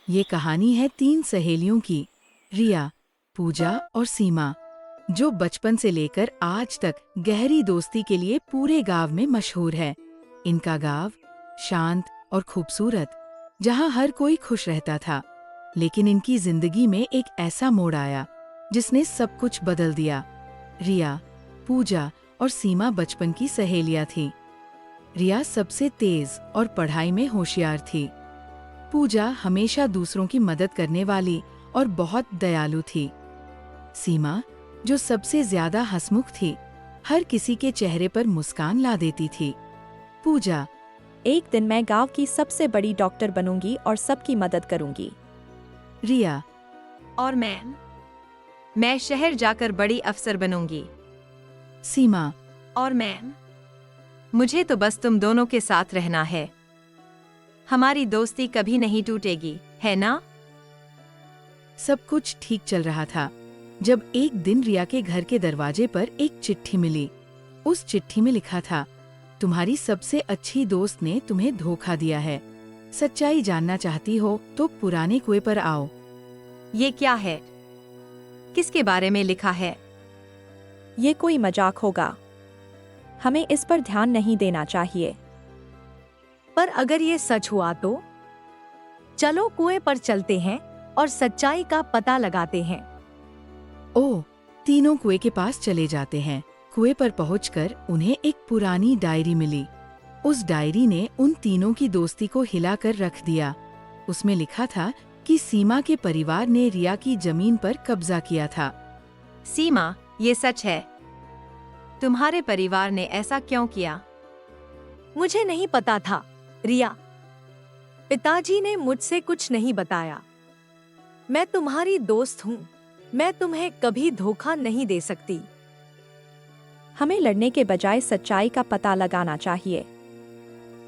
ये कहानी है तीन सहेलियों की, रिया, पूजा और सीमा, जो बचपन से लेकर आज तक गहरी दोस्ती के लिए पूरे गांव में मशहूर है। इनका गांव शांत और खूबसूरत, जहां हर कोई खुश रहता था। लेकिन इनकी जिंदगी में एक ऐसा मोड़ आया जिसने सब कुछ बदल दिया। रिया, पूजा और सीमा बचपन की सहेलियां थीं। रिया सबसे तेज और पढ़ाई में होशियार थी। पूजा हमेशा दूसरों की मदद करने वाली और बहुत दयालु थी। सीमा, जो सबसे ज्यादा हंसमुख थी, हर किसी के चेहरे पर मुस्कान ला देती थी। पूजा, एक दिन मैं गांव की सबसे बड़ी डॉक्टर बनूंगी और सबकी मदद करूंगी। रिया, और मैं शहर जाकर बड़ी अफसर बनूंगी। सीमा, और मुझे तो बस तुम दोनों के साथ रहना है। हमारी दोस्ती कभी नहीं टूटेगी, है ना? सब कुछ ठीक चल रहा था जब एक दिन रिया के घर के दरवाजे पर एक चिट्ठी मिली। उस चिट्ठी में लिखा था, तुम्हारी सबसे अच्छी दोस्त ने तुम्हें धोखा दिया है। सच्चाई जानना चाहती हो तो पुराने कुएं पर आओ। ये क्या है? किसके बारे में लिखा है? ये कोई मजाक होगा। हमें इस पर ध्यान नहीं देना चाहिए। पर अगर ये सच हुआ तो चलो कुएं पर चलते हैं और सच्चाई का पता लगाते हैं। ओह, तीनों कुएं के पास चले जाते हैं। कुएं पर पहुंचकर उन्हें एक पुरानी डायरी मिली। उस डायरी ने उन तीनों की दोस्ती को हिलाकर रख दिया। उसमें लिखा था कि सीमा के परिवार ने रिया की जमीन पर कब्जा किया था। सीमा, ये सच है? तुम्हारे परिवार ने ऐसा क्यों किया? मुझे नहीं पता था, रिया। पिताजी ने मुझसे कुछ नहीं बताया। मैं तुम्हारी दोस्त हूँ। मैं तुम्हें कभी धोखा नहीं दे सकती। हमें लड़ने के बजाय सच्चाई का पता लगाना चाहिए।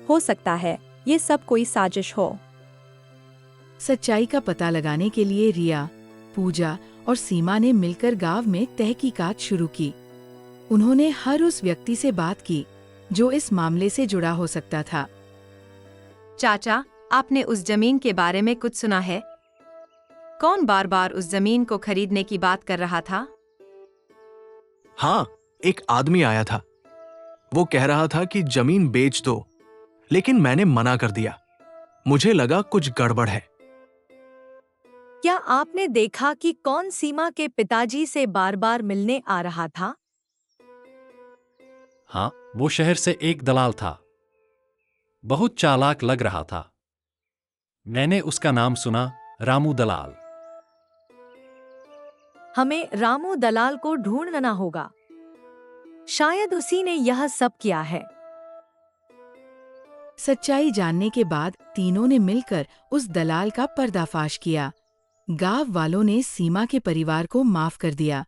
हो सकता है ये सब कोई साजिश हो। सच्चाई का पता लगाने के लिए रिया, पूजा और सीमा ने मिलकर गांव में तहकीकात शुरू की। उन्होंने हर उस व्यक्ति से बात की जो इस मामले से जुड़ा हो सकता था। चाचा, आपने उस जमीन के बारे में कुछ सुना है? कौन बार बार उस जमीन को खरीदने की बात कर रहा था? हाँ, एक आदमी आया था। वो कह रहा था कि जमीन बेच दो, लेकिन मैंने मना कर दिया। मुझे लगा कुछ गड़बड़ है। क्या आपने देखा कि कौन सीमा के पिताजी से बार बार मिलने आ रहा था? हाँ, वो शहर से एक दलाल था। बहुत चालाक लग रहा था। मैंने उसका नाम सुना, रामू दलाल। हमें रामू दलाल को ढूंढना होगा। शायद उसी ने यह सब किया है। सच्चाई जानने के बाद तीनों ने मिलकर उस दलाल का पर्दाफाश किया। गांव वालों ने सीमा के परिवार को माफ कर दिया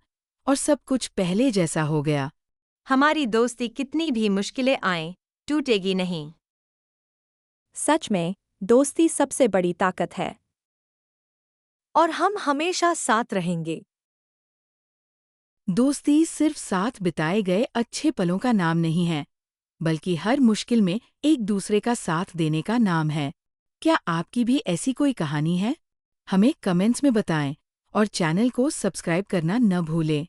और सब कुछ पहले जैसा हो गया। हमारी दोस्ती कितनी भी मुश्किलें आएं, टूटेगी नहीं। सच में दोस्ती सबसे बड़ी ताकत है। और हम हमेशा साथ रहेंगे। दोस्ती सिर्फ साथ बिताए गए अच्छे पलों का नाम नहीं है, बल्कि हर मुश्किल में एक दूसरे का साथ देने का नाम है। क्या आपकी भी ऐसी कोई कहानी है? हमें कमेंट्स में बताएं और चैनल को सब्सक्राइब करना न भूलें।